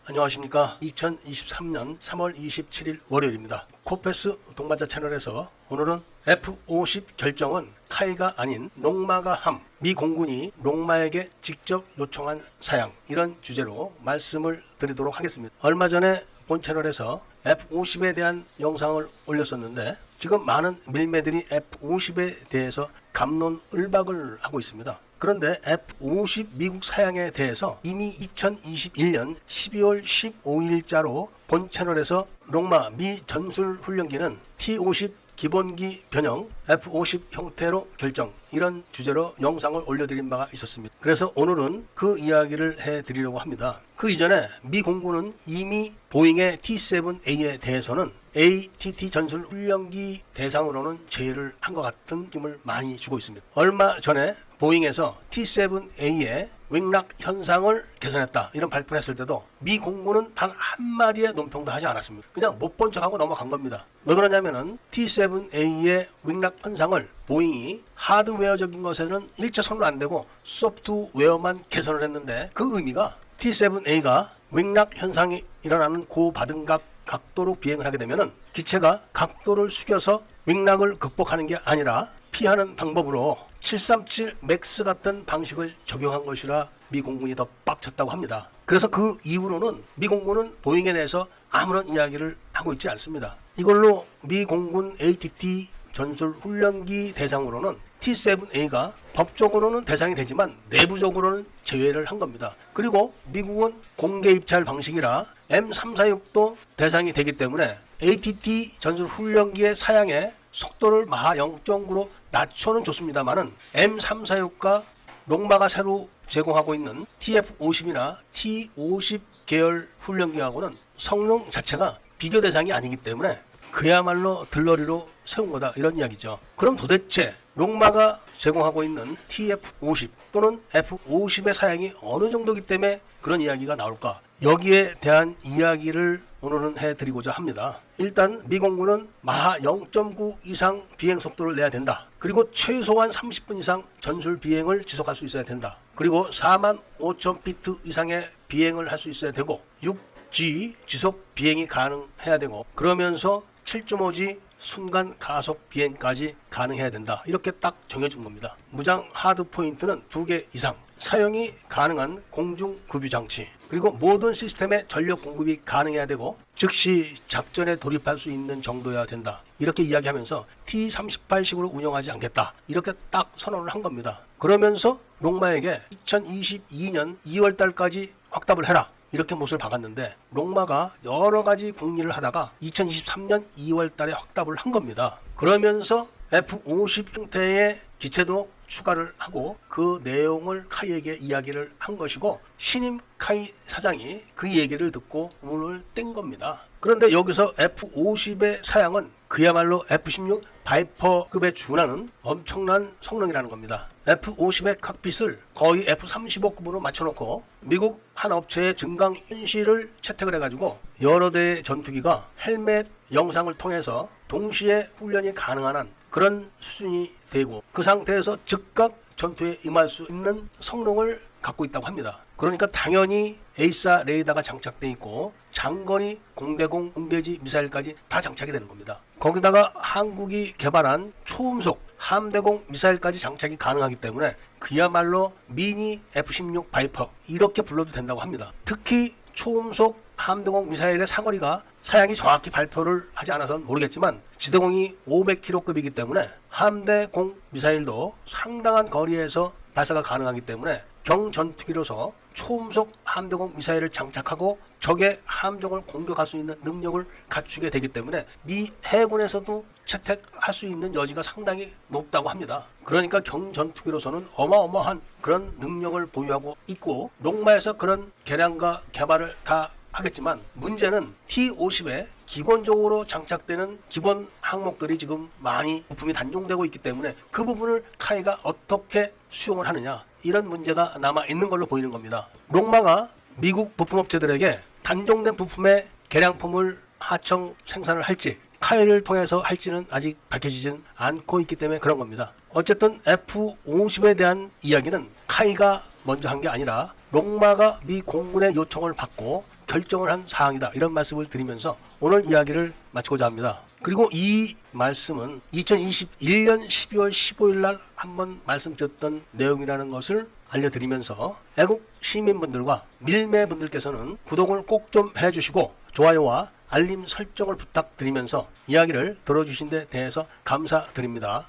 안녕하십니까. 2023년 3월 27일 월요일입니다. 코페스 동반자 채널에서 오늘은 F-50 결정은 카이가 아닌 롱마가 함, 미 공군이 롱마에게 직접 요청한 사양, 이런 주제로 말씀을 드리도록 하겠습니다. 얼마 전에 본 채널에서 F-50에 대한 영상을 올렸었는데 지금 많은 밀매들이 F-50에 대해서 갑론을박을 하고 있습니다. 그런데 F-50 미국 사양에 대해서 이미 2021년 12월 15일자로 본 채널에서 롱마 미 전술훈련기는 T-50 기본기 변형 F-50 형태로 결정, 이런 주제로 영상을 올려드린 바가 있었습니다. 그래서 오늘은 그 이야기를 해드리려고 합니다. 그 이전에 미 공군은 이미 보잉의 T-7A에 대해서는 ATT 전술훈련기 대상으로는 제의를 한 것 같은 느낌을 많이 주고 있습니다. 얼마 전에 보잉에서 T-7A의 윙락 현상을 개선했다, 이런 발표를 했을 때도 미 공군은 단 한마디의 논평도 하지 않았습니다. 그냥 못 본 척하고 넘어간 겁니다. 왜 그러냐면은 T-7A의 윙락 현상을 보잉이 하드웨어적인 것에는 일차선으로 안 되고 소프트웨어만 개선을 했는데, 그 의미가 T-7A가 윙락 현상이 일어나는 고바등갑 각도로 비행을 하게 되면은 기체가 각도를 숙여서 윙락을 극복하는 게 아니라 피하는 방법으로 737 맥스 같은 방식을 적용한 것이라 미 공군이 더 빡쳤다고 합니다. 그래서 그 이후로는 미 공군은 보잉에 대해서 아무런 이야기를 하고 있지 않습니다. 이걸로 미 공군 ATT 전술훈련기 대상으로는 T-7A가 법적으로는 대상이 되지만 내부적으로는 제외를 한 겁니다. 그리고 미국은 공개 입찰 방식이라 M346도 대상이 되기 때문에 ATT 전술훈련기의 사양에 속도를 마하 0.9로 낮춰는 좋습니다만은 M346과 롱마가 새로 제공하고 있는 TF-50이나 T-50 계열 훈련기하고는 성능 자체가 비교 대상이 아니기 때문에 그야말로 들러리로 세운 거다, 이런 이야기죠. 그럼 도대체 롱마가 제공하고 있는 TF-50 또는 F-50의 사양이 어느 정도이기 때문에 그런 이야기가 나올까? 여기에 대한 이야기를 오늘은 해드리고자 합니다. 일단 미 공군은 마하 0.9 이상 비행 속도를 내야 된다. 그리고 최소한 30분 이상 전술 비행을 지속할 수 있어야 된다. 그리고 45,000피트 이상의 비행을 할 수 있어야 되고 6G 지속 비행이 가능해야 되고, 그러면서 7.5G 순간 가속 비행까지 가능해야 된다. 이렇게 딱 정해준 겁니다. 무장 하드 포인트는 2개 이상, 사용이 가능한 공중 급유 장치, 그리고 모든 시스템의 전력 공급이 가능해야 되고 즉시 작전에 돌입할 수 있는 정도여야 된다. 이렇게 이야기하면서 T-38식으로 운영하지 않겠다, 이렇게 딱 선언을 한 겁니다. 그러면서 롱마에게 2022년 2월 달까지 확답을 해라, 이렇게 못을 박았는데 롱마가 여러 가지 궁리를 하다가 2023년 2월 달에 확답을 한 겁니다. 그러면서 F-50 형태의 기체도 추가를 하고 그 내용을 카이에게 이야기를 한 것이고, 신임 카이 사장이 그 얘기를 듣고 운을 뗀 겁니다. 그런데 여기서 F-50의 사양은 그야말로 F-16 바이퍼급에 준하는 엄청난 성능이라는 겁니다. F-50의 칵핏을 거의 F-35급으로 맞춰놓고 미국 한 업체의 증강 현실을 채택을 해가지고 여러 대의 전투기가 헬멧 영상을 통해서 동시에 훈련이 가능한 한 그런 수준이 되고, 그 상태에서 즉각 전투에 임할 수 있는 성능을 갖고 있다고 합니다. 그러니까 당연히 에이사 레이더가 장착되어 있고 장거리 공대공 공대지 미사일까지 다 장착이 되는 겁니다. 거기다가 한국이 개발한 초음속 함대공 미사일까지 장착이 가능하기 때문에 그야말로 미니 F-16 바이퍼, 이렇게 불러도 된다고 합니다. 특히 초음속 함대공 미사일의 사거리가 사양이 정확히 발표를 하지 않아서는 모르겠지만 지대공이 500km급이기 때문에 함대공 미사일도 상당한 거리에서 발사가 가능하기 때문에 경전투기로서 초음속 함대공 미사일을 장착하고 적의 함정을 공격할 수 있는 능력을 갖추게 되기 때문에 미 해군에서도 채택할 수 있는 여지가 상당히 높다고 합니다. 그러니까 경전투기로서는 어마어마한 그런 능력을 보유하고 있고, 롱마에서 그런 개량과 개발을 다 하겠지만 문제는 T-50에 기본적으로 장착되는 기본 항목들이 지금 많이 부품이 단종되고 있기 때문에 그 부분을 카이가 어떻게 수용을 하느냐, 이런 문제가 남아 있는 걸로 보이는 겁니다. 롱마가 미국 부품업체들에게 단종된 부품의 개량품을 하청 생산을 할지 카이를 통해서 할지는 아직 밝혀지진 않고 있기 때문에 그런 겁니다. 어쨌든 F-50에 대한 이야기는 카이가 먼저 한 게 아니라 롱마가 미 공군의 요청을 받고 결정을 한 사항이다. 이런 말씀을 드리면서 오늘 이야기를 마치고자 합니다. 그리고 이 말씀은 2021년 12월 15일 날 한번 말씀드렸던 내용이라는 것을 알려드리면서 애국 시민분들과 밀매분들께서는 구독을 꼭 좀 해주시고 좋아요와 알림 설정을 부탁드리면서 이야기를 들어주신 데 대해서 감사드립니다.